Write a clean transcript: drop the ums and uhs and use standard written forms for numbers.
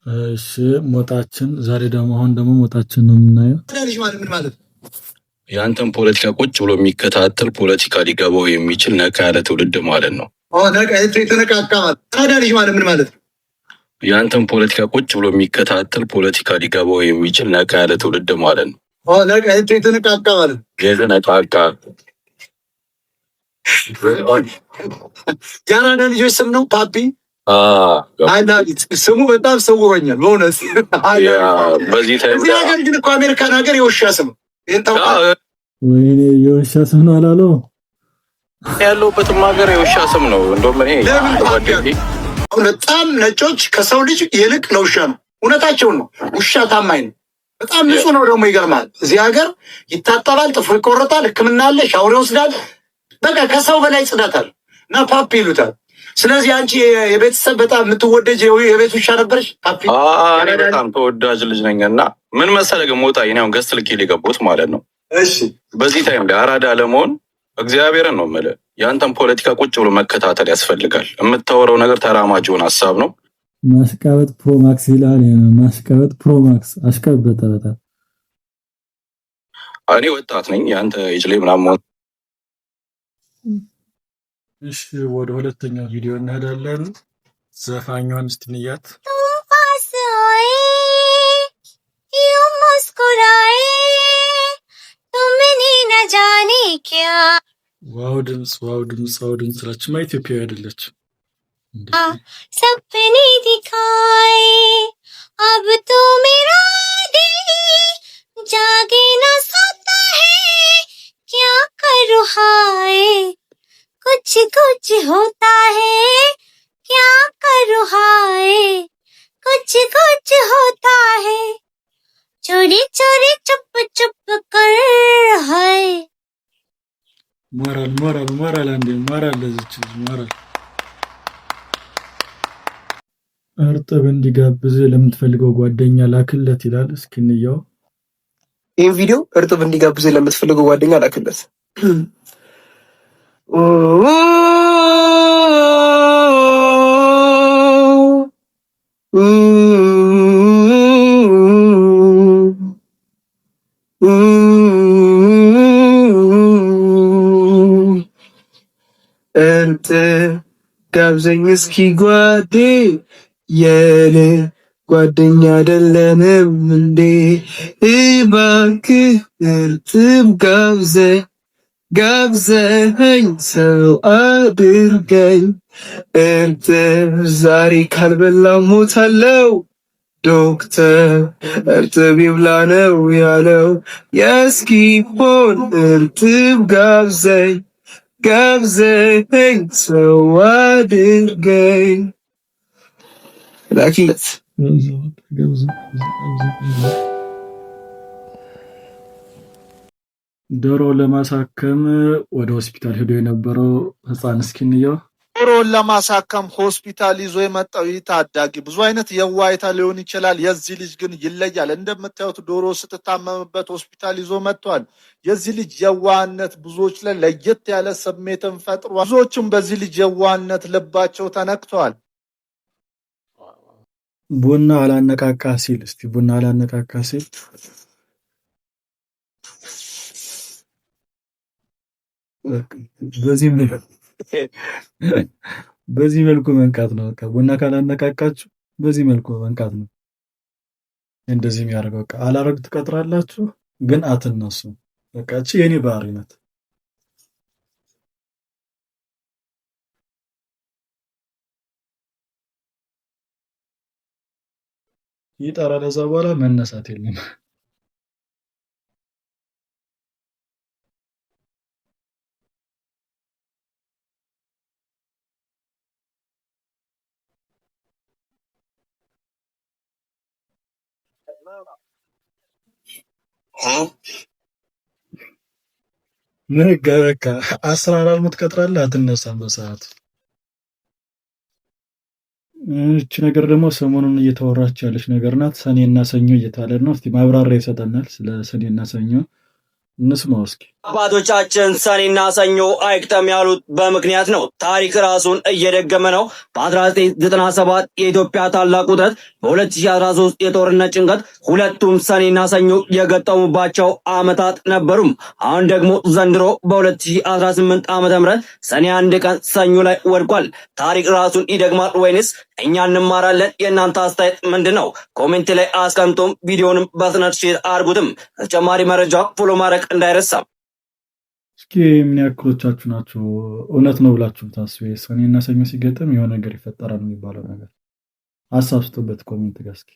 እሺ ሞጣችን ዛሬ ደግሞ አሁን ደግሞ ሞጣችን ነው የምናየው። ታዲያ ማለት ምን ማለት ነው? የአንተን ፖለቲካ ቁጭ ብሎ የሚከታተል ፖለቲካ ሊገባው የሚችል ነካ ያለ ትውልድ ማለት ነው። የተነቃቃ ማለት ታዲያ ማለት ምን ማለት ነው? የአንተን ፖለቲካ ቁጭ ብሎ የሚከታተል ፖለቲካ ሊገባው የሚችል ነካ ያለ ትውልድ ማለት ነው። የተነቃቃ ማለት የተነቃቃ የአራዳ ልጆች ስም ነው ፓፒ። ስሙ በጣም ሰውሮኛል በእውነት። በዚህ እዚህ ሀገር ግን እኮ አሜሪካን ሀገር የውሻ ስም ወይኔ የውሻ ስም ነው አላለው። ያለሁበትም ሀገር የውሻ ስም ነው። እንደውም እኔ በጣም ነጮች ከሰው ልጅ ይልቅ ለውሻ ነው። እውነታቸውን ነው። ውሻ ታማኝ ነው። በጣም ንጹህ ነው ደግሞ ይገርማል። እዚህ ሀገር ይታጠባል፣ ጥፍሩ ይቆረጣል፣ ሕክምና አለ፣ ሻወር ይወስዳል። በቃ ከሰው በላይ ጽዳት አለ እና ፓፒ ይሉታል። ስለዚህ አንቺ የቤተሰብ በጣም የምትወደጅ የቤት ውሻ ነበረች ፓፒ። በጣም ተወዳጅ ልጅ ነኝ እና ምን መሰለህ ግን ሞጣ ይሄን ገስት ልኬ ሊገቡት ማለት ነው። እሺ በዚህ ታይም ላይ አራዳ ለመሆን እግዚአብሔርን ነው የምልህ የአንተን ፖለቲካ ቁጭ ብሎ መከታተል ያስፈልጋል። የምታወራው ነገር ተራማጅ የሆነ ሀሳብ ነው። ማሽቃበጥ ፕሮማክስ ይላል። ማሽቃበጥ ፕሮማክስ አሽቀበጠ በጣም። እኔ ወጣት ነኝ የአንተ ኤጅ ላይ ምናምን። እሺ ወደ ሁለተኛው ቪዲዮ እንሄዳለን። ዘፋኛዋን እስቲ እንያት። ዋው ድምፅ ስላችማ ኢትዮጵያዊ አይደለች። सपने दिखाए अब तो मेरा दिल जागे ना सोता है क्या करूँ हाय कुछ कुछ होता है क्या करूँ हाय कुछ कुछ होता है चोरी चोरी चुप चुप कर है ሞራል አንዴ ሞራል ለዚች ሞራል እርጥብ እንዲጋብዝ ለምትፈልገው ጓደኛ ላክለት ይላል። እስኪ እንየው ይህን ቪዲዮ። እርጥብ እንዲጋብዝ ለምትፈልገው ጓደኛ ላክለት። እርጥብ ጋብዘኝ እስኪ ጓዴ የኔ ጓደኛ አይደለንም እንዴ? እባክህ እርጥብ ጋብዘኸኝ ሰው አድርገኝ። እርጥብ ዛሬ ካልበላው ሞታለው። ዶክተር እርጥብ ይብላ ነው ያለው። የስኪፖን እርጥብ ጋብዘኸኝ ሰው አድርገኝ። ላኪለት ዶሮ ለማሳከም ወደ ሆስፒታል ሄዶ የነበረው ህፃን እስኪ እንየው። ዶሮን ለማሳከም ሆስፒታል ይዞ የመጣው ይህ ታዳጊ ብዙ አይነት የዋይታ ሊሆን ይችላል። የዚህ ልጅ ግን ይለያል። እንደምታዩት ዶሮ ስትታመምበት ሆስፒታል ይዞ መጥቷል። የዚህ ልጅ የዋህነት ብዙዎች ላይ ለየት ያለ ስሜትን ፈጥሯል። ብዙዎችም በዚህ ልጅ የዋህነት ልባቸው ተነክተዋል። ቡና አላነቃቃ ሲል እስቲ ቡና አላነቃቃ ሲል በዚህ መልኩ መንቃት ነው። በቃ ቡና ካላነቃቃችሁ በዚህ መልኩ መንቃት ነው። እንደዚህ የሚያደርገው በቃ አላረግ ትቀጥራላችሁ ግን አትነሱ። በቃ እቺ የኔ ባህሪ ናት። ይጠራል። ከዛ በኋላ መነሳት የለም። በቃ 14 የምትቀጥራለህ አትነሳም በሰዓቱ። እቺ ነገር ደግሞ ሰሞኑን እየተወራች ያለች ነገር ናት። ሰኔና ሰኞ እየተባለ ነው። እስቲ ማብራሪያ ይሰጠናል ስለ ሰኔና ሰኞ እንስማው እስኪ። አባቶቻችን ሰኔና ሰኞ አይቅጠም ያሉት በምክንያት ነው። ታሪክ ራሱን እየደገመ ነው። በ1997 የኢትዮጵያ ታላቅ ውጥረት፣ በ2013 የጦርነት ጭንቀት ሁለቱም ሰኔና ሰኞ የገጠሙባቸው ዓመታት ነበሩም። አሁን ደግሞ ዘንድሮ በ2018 ዓ.ም ሰኔ 1 ቀን ሰኞ ላይ ወድቋል። ታሪክ ራሱን ይደግማል ወይንስ እኛ እንማራለን? የእናንተ አስተያየት ምንድን ነው? ኮሜንት ላይ አስቀምጡም። ቪዲዮንም በፍጥነት ሼር አድርጉትም። ተጨማሪ መረጃ ፎሎ ማድረግ እንዳይረሳ። እስኪ ምን ያክሎቻችሁ ናችሁ እውነት ነው ብላችሁ ታስቡ? ሰኔና ሰኞ ሲገጥም የሆነ ነገር ይፈጠራል የሚባለው ነገር ሀሳብ ስጡበት ኮሜንት ጋር እስኪ።